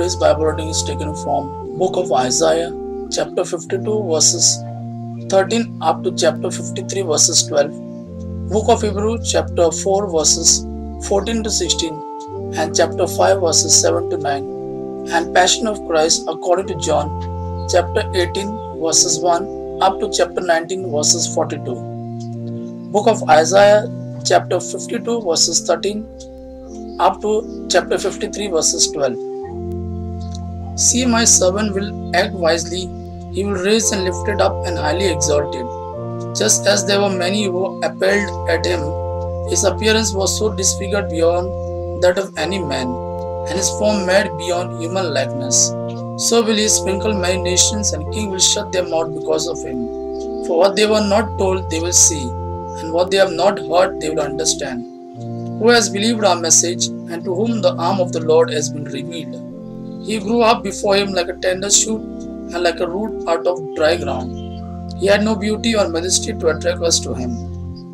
Today's Bible reading is taken from Book of Isaiah, chapter 52, verses 13 up to chapter 53, verses 12. Book of Hebrew, chapter 4, verses 14 to 16, and chapter 5, verses 7 to 9. And Passion of Christ according to John, chapter 18, verses 1 up to chapter 19, verses 42. Book of Isaiah, chapter 52, verses 13 up to chapter 53, verses 12. See, my servant will act wisely, he will raise and lift it up and highly exalted. Just as there were many who appelled at him, his appearance was so disfigured beyond that of any man, and his form made beyond human likeness. So will he sprinkle many nations, and kings will shut their mouth because of him. For what they were not told, they will see, and what they have not heard, they will understand. Who has believed our message, and to whom the arm of the Lord has been revealed? He grew up before him like a tender shoot, and like a root out of dry ground. He had no beauty or majesty to attract us to him,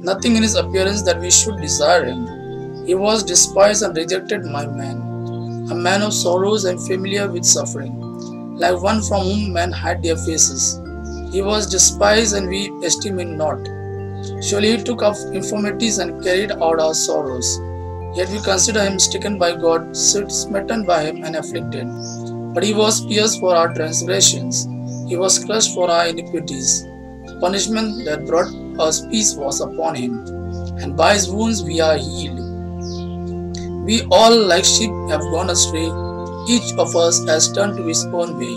nothing in his appearance that we should desire him. He was despised and rejected by men, a man of sorrows and familiar with suffering, like one from whom men hide their faces. He was despised, and we esteem him not. Surely he took our infirmities and carried out our sorrows. Yet we consider him stricken by God, smitten by him, and afflicted. But he was pierced for our transgressions, he was crushed for our iniquities. The punishment that brought us peace was upon him, and by his wounds we are healed. We all like sheep have gone astray, each of us has turned to his own way,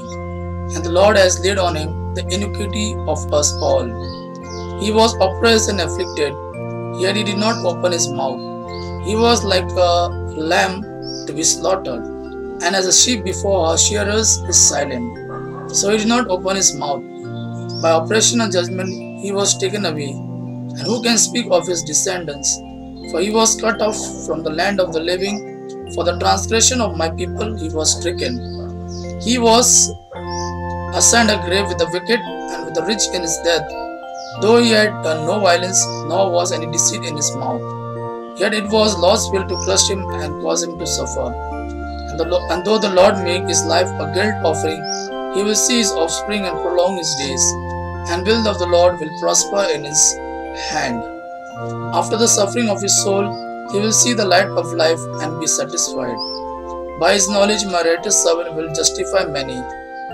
and the Lord has laid on him the iniquity of us all. He was oppressed and afflicted, yet he did not open his mouth. He was like a lamb to be slaughtered, and as a sheep before her shearers is silent, so he did not open his mouth. By oppression and judgment he was taken away, and who can speak of his descendants? For he was cut off from the land of the living, for the transgression of my people he was stricken. He was assigned a grave with the wicked and with the rich in his death, though he had done no violence, nor was any deceit in his mouth. Yet it was Lord's will to crush him and cause him to suffer. And though the Lord make his life a guilt offering, he will see his offspring and prolong his days, and will of the Lord will prosper in his hand. After the suffering of his soul, he will see the light of life and be satisfied. By his knowledge my righteous servant will justify many,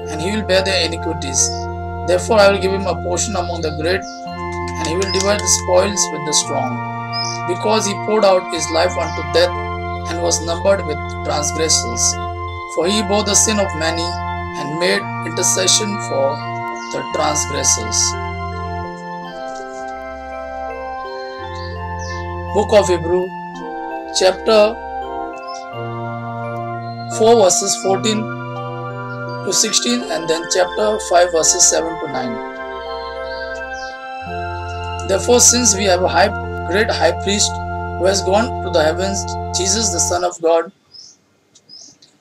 and he will bear their iniquities. Therefore I will give him a portion among the great, and he will divide the spoils with the strong. Because he poured out his life unto death, and was numbered with transgressors. For he bore the sin of many, and made intercession for the transgressors. Book of Hebrew, chapter 4, verses 14 to 16, and then chapter 5, verses 7 to 9. Therefore, since we have a great high priest who has gone to the heavens, Jesus the Son of God,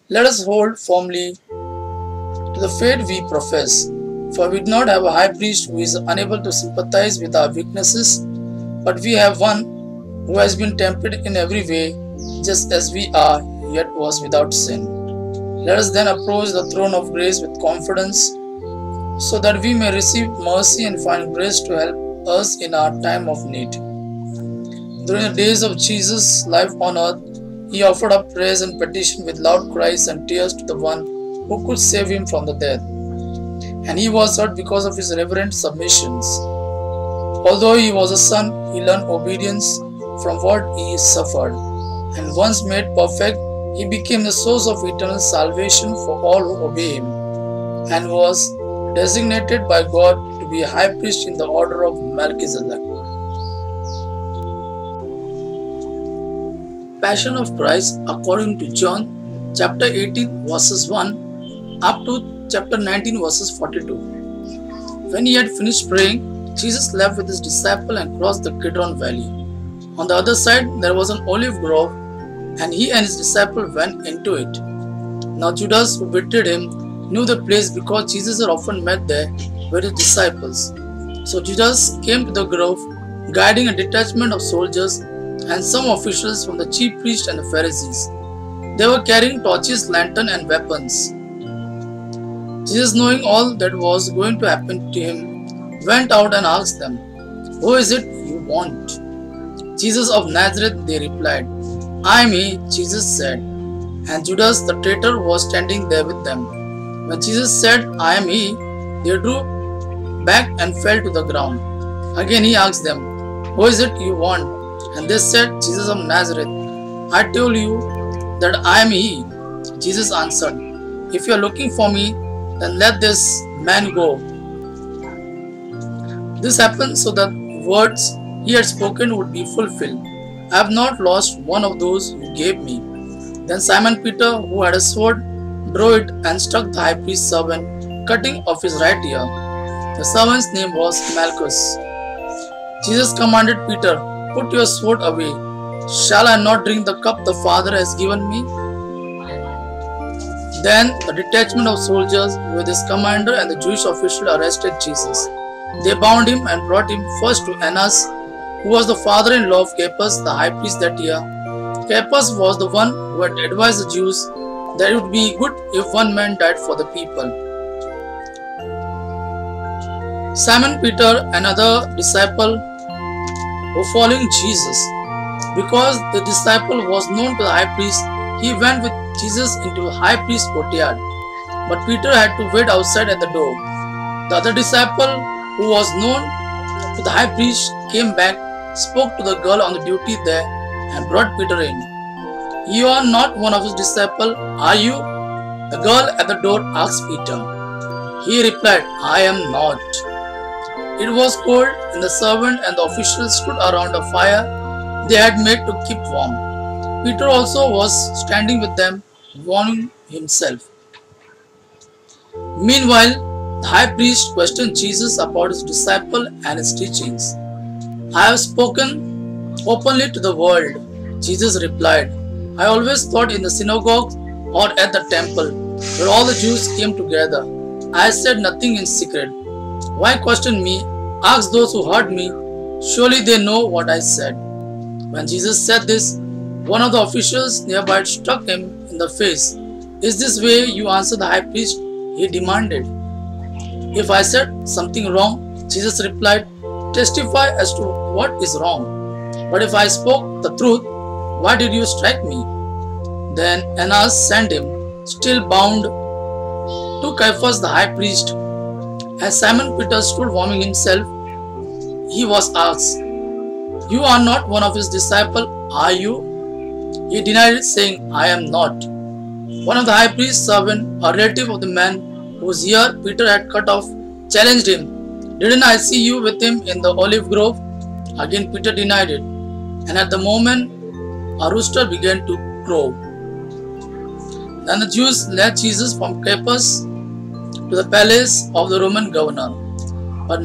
let us hold firmly to the faith we profess. For we do not have a high priest who is unable to sympathize with our weaknesses, but we have one who has been tempted in every way, just as we are, yet was without sin. Let us then approach the throne of grace with confidence, so that we may receive mercy and find grace to help us in our time of need. During the days of Jesus' life on earth, he offered up prayers and petition with loud cries and tears to the one who could save him from the death. And he was heard because of his reverent submissions. Although he was a son, he learned obedience from what he suffered. And once made perfect, he became the source of eternal salvation for all who obey him, and was designated by God to be a high priest in the order of Melchizedek. Passion of Christ according to John, chapter 18, verses 1 up to chapter 19, verses 42. When he had finished praying, Jesus left with his disciple and crossed the Kidron valley. On the other side there was an olive grove, and he and his disciple went into it. Now Judas, who betrayed him, knew the place because Jesus had often met there with his disciples. So Judas came to the grove, guiding a detachment of soldiers and some officials from the chief priests and the Pharisees. They were carrying torches, lantern, and weapons. Jesus, knowing all that was going to happen to him, went out and asked them, "Who is it you want?" "Jesus of Nazareth," they replied. "I am he," Jesus said. And Judas the traitor was standing there with them. When Jesus said, "I am he," they drew back and fell to the ground. Again he asked them, "Who is it you want?" And they said, "Jesus of Nazareth." "I told you that I am he," Jesus answered. "If you are looking for me, then let this man go." This happened so that words he had spoken would be fulfilled. "I have not lost one of those you gave me." Then Simon Peter, who had a sword, drew it and struck the high priest's servant, cutting off his right ear. The servant's name was Malchus. Jesus commanded Peter, "Put your sword away. Shall I not drink the cup the Father has given me?" Then the detachment of soldiers with his commander and the Jewish official arrested Jesus. They bound him and brought him first to Annas, who was the father-in-law of Caiaphas, the high priest that year. Caiaphas was the one who had advised the Jews that it would be good if one man died for the people. Simon Peter, another disciple, were following Jesus. Because the disciple was known to the high priest, he went with Jesus into the high priest's courtyard. But Peter had to wait outside at the door. The other disciple, who was known to the high priest, came back, spoke to the girl on the duty there, and brought Peter in. "You are not one of his disciples, are you?" the girl at the door asked Peter. He replied, "I am not." It was cold, and the servant and the officials stood around a fire they had made to keep warm. Peter also was standing with them, warming himself. Meanwhile, the high priest questioned Jesus about his disciple and his teachings. "I have spoken openly to the world," Jesus replied. "I always taught in the synagogue or at the temple, where all the Jews came together. I said nothing in secret. Why question me? Ask those who heard me. Surely they know what I said." When Jesus said this, one of the officials nearby struck him in the face. "Is this way you answer the high priest?" he demanded. "If I said something wrong," Jesus replied, "testify as to what is wrong. But if I spoke the truth, why did you strike me?" Then Annas sent him, still bound, to Caiaphas the high priest. As Simon Peter stood warming himself, he was asked, "You are not one of his disciples, are you?" He denied it, saying, "I am not." One of the high priest's servants, a relative of the man whose ear Peter had cut off, challenged him, "Didn't I see you with him in the olive grove?" Again Peter denied it, and at the moment a rooster began to crow. Then the Jews led Jesus from Caiaphas to the palace of the Roman governor. But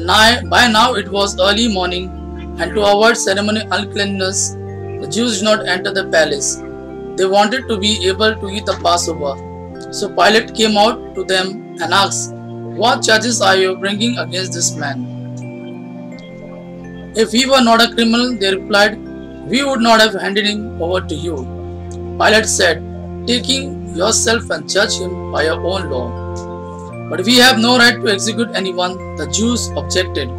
by now it was early morning, and to avoid ceremonial uncleanness, the Jews did not enter the palace. They wanted to be able to eat the Passover. So Pilate came out to them and asked, "What charges are you bringing against this man?" "If he were not a criminal," they replied, "we would not have handed him over to you." Pilate said, "Take him yourself and judge him by your own law." "But we have no right to execute anyone," the Jews objected.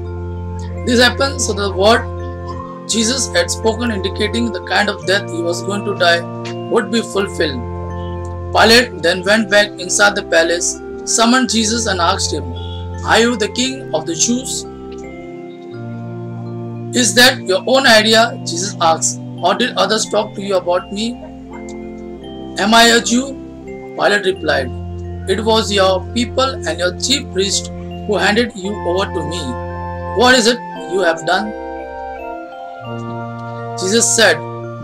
This happened so the word Jesus had spoken, indicating the kind of death he was going to die, would be fulfilled. Pilate then went back inside the palace, summoned Jesus and asked him, "Are you the king of the Jews?" "Is that your own idea?" Jesus asked, "or did others talk to you about me?" "Am I a Jew?" Pilate replied, "It was your people and your chief priest who handed you over to me. What is it you have done?" Jesus said,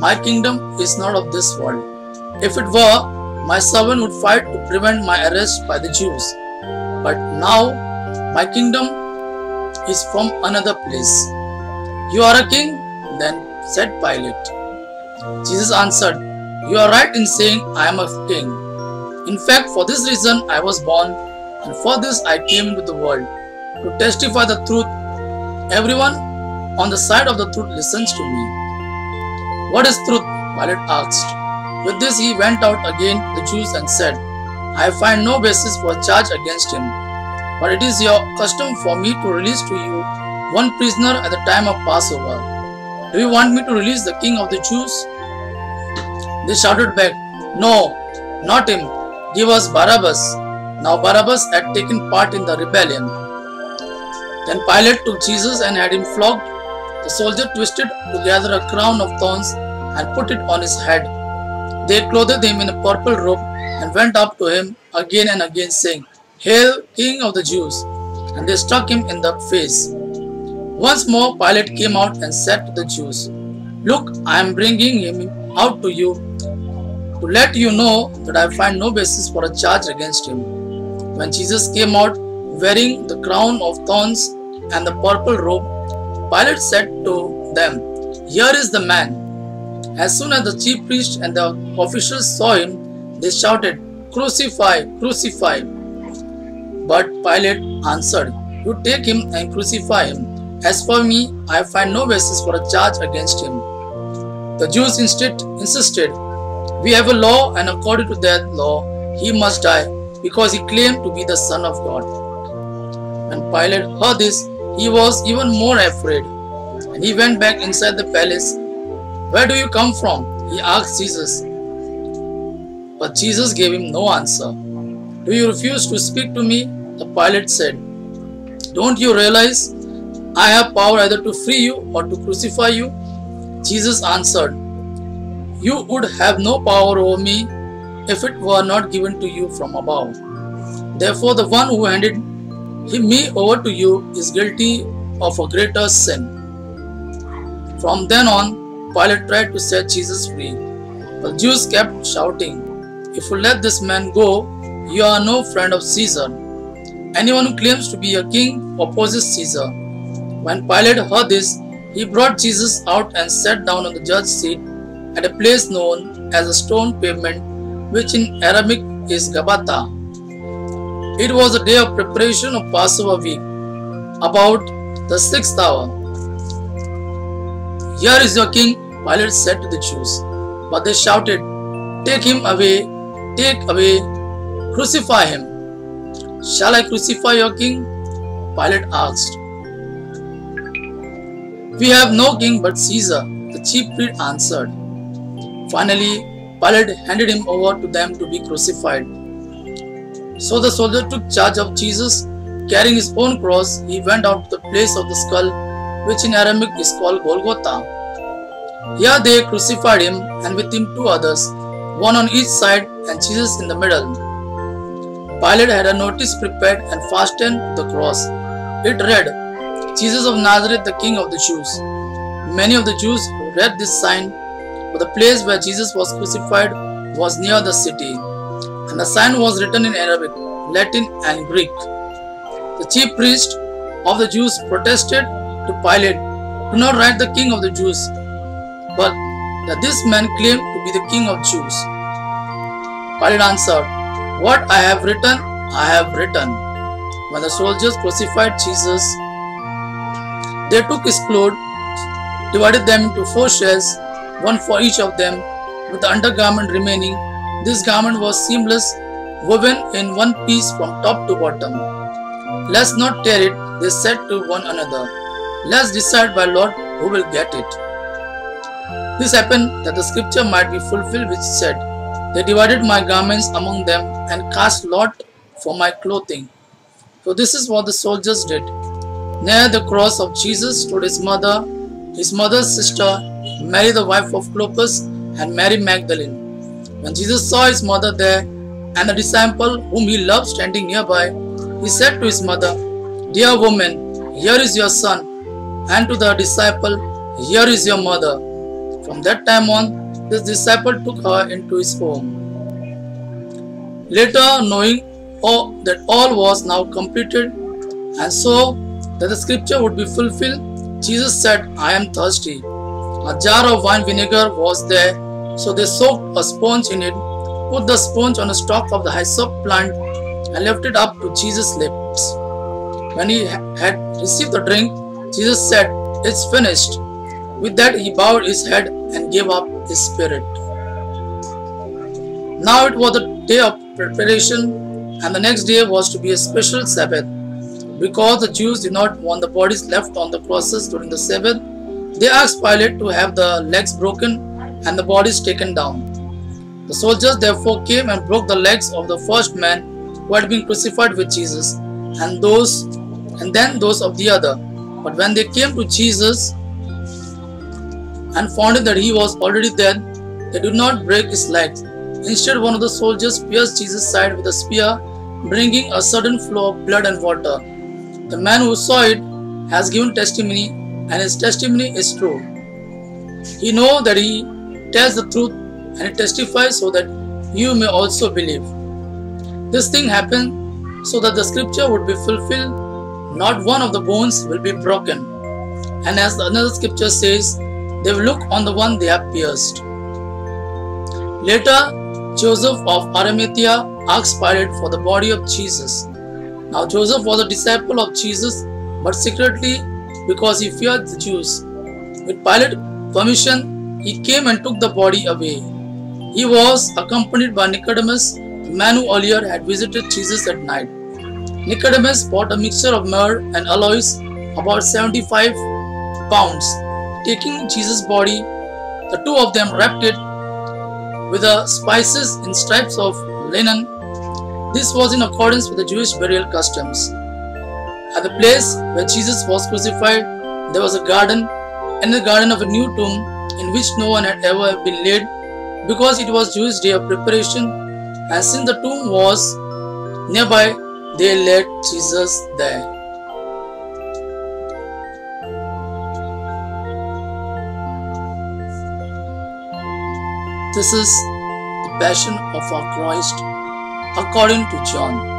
"My kingdom is not of this world. If it were, my servant would fight to prevent my arrest by the Jews. But now my kingdom is from another place." "You are a king?" then said Pilate. Jesus answered, "You are right in saying I am a king. In fact, for this reason I was born, and for this I came into the world, to testify the truth. Everyone on the side of the truth listens to me." "What is truth?" Pilate asked. With this he went out again to the Jews and said, I find no basis for charge against him, but it is your custom for me to release to you one prisoner at the time of Passover. Do you want me to release the king of the Jews? They shouted back, No, not him. Give us Barabbas. Now Barabbas had taken part in the rebellion. Then Pilate took Jesus and had him flogged. The soldier twisted together a crown of thorns and put it on his head. They clothed him in a purple robe and went up to him again and again, saying, Hail, King of the Jews! And they struck him in the face. Once more Pilate came out and said to the Jews, Look, I am bringing him out to you to let you know that I find no basis for a charge against him. When Jesus came out wearing the crown of thorns and the purple robe, Pilate said to them, Here is the man. As soon as the chief priests and the officials saw him, they shouted, Crucify, crucify. But Pilate answered, You take him and crucify him. As for me, I find no basis for a charge against him. The Jews insisted, We have a law, and according to that law, he must die, because he claimed to be the Son of God. When Pilate heard this, he was even more afraid, and he went back inside the palace. Where do you come from? He asked Jesus. But Jesus gave him no answer. Do you refuse to speak to me? The Pilate said. Don't you realize I have power either to free you or to crucify you? Jesus answered, You would have no power over me if it were not given to you from above. Therefore, the one who handed me over to you is guilty of a greater sin. From then on, Pilate tried to set Jesus free. The Jews kept shouting, If you let this man go, you are no friend of Caesar. Anyone who claims to be a king opposes Caesar. When Pilate heard this, he brought Jesus out and sat down on the judge's seat at a place known as a stone pavement, which in Aramaic is Gabbatha. It was the day of preparation of Passover week, about the 6th hour. Here is your king, Pilate said to the Jews. But they shouted, Take him away, crucify him. Shall I crucify your king? Pilate asked. We have no king but Caesar, the chief priest answered. Finally, Pilate handed him over to them to be crucified. So the soldier took charge of Jesus. Carrying his own cross, he went out to the place of the skull, which in Aramaic is called Golgotha. Here they crucified him, and with him 2 others, one on each side and Jesus in the middle. Pilate had a notice prepared and fastened to the cross. It read, Jesus of Nazareth, the King of the Jews. Many of the Jews read this sign, for the place where Jesus was crucified was near the city, and the sign was written in Arabic, Latin and Greek. The chief priest of the Jews protested to Pilate, Do not write the King of the Jews, but that this man claimed to be the King of Jews. Pilate answered, What I have written, I have written. When the soldiers crucified Jesus, they took his clothes, divided them into 4 shares, one for each of them, with the undergarment remaining. This garment was seamless, woven in one piece from top to bottom. Let's not tear it, they said to one another. Let's decide by lot who will get it. This happened that the scripture might be fulfilled which said, They divided my garments among them and cast lot for my clothing. So this is what the soldiers did. Near the cross of Jesus stood his mother's sister, Mary the wife of Clopas, and Mary Magdalene. When Jesus saw his mother there and the disciple whom he loved standing nearby, he said to his mother, Dear woman, here is your son, and to the disciple, Here is your mother. From that time on, this disciple took her into his home. Later, knowing that all was now completed, and so that the scripture would be fulfilled, Jesus said, I am thirsty. A jar of wine vinegar was there, so they soaked a sponge in it, put the sponge on a stalk of the hyssop plant, and left it up to Jesus' lips. When he had received the drink, Jesus said, It's finished. With that, he bowed his head and gave up his spirit. Now it was the day of preparation, and the next day was to be a special Sabbath. Because the Jews did not want the bodies left on the crosses during the Sabbath, they asked Pilate to have the legs broken and the bodies taken down. The soldiers therefore came and broke the legs of the first man who had been crucified with Jesus, and then those of the other. But when they came to Jesus and found that he was already dead, they did not break his legs. Instead, one of the soldiers pierced Jesus' side with a spear, bringing a sudden flow of blood and water. The man who saw it has given testimony, and his testimony is true. He knows that he tells the truth, and he testifies so that you may also believe. This thing happened so that the scripture would be fulfilled. Not one of the bones will be broken. And as another scripture says, they will look on the one they have pierced. Later, Joseph of Arimathea asked Pilate for the body of Jesus. Now Joseph was a disciple of Jesus, but secretly because he feared the Jews. With Pilate's permission, he came and took the body away. He was accompanied by Nicodemus, the man who earlier had visited Jesus at night. Nicodemus bought a mixture of myrrh and aloes, about 75 pounds. Taking Jesus' body, the two of them wrapped it with the spices in stripes of linen. This was in accordance with the Jewish burial customs. At the place where Jesus was crucified, there was a garden, and the garden of a new tomb in which no one had ever been laid, because it was Jewish day of preparation, and since the tomb was nearby, they laid Jesus there. This is the Passion of our Christ according to John.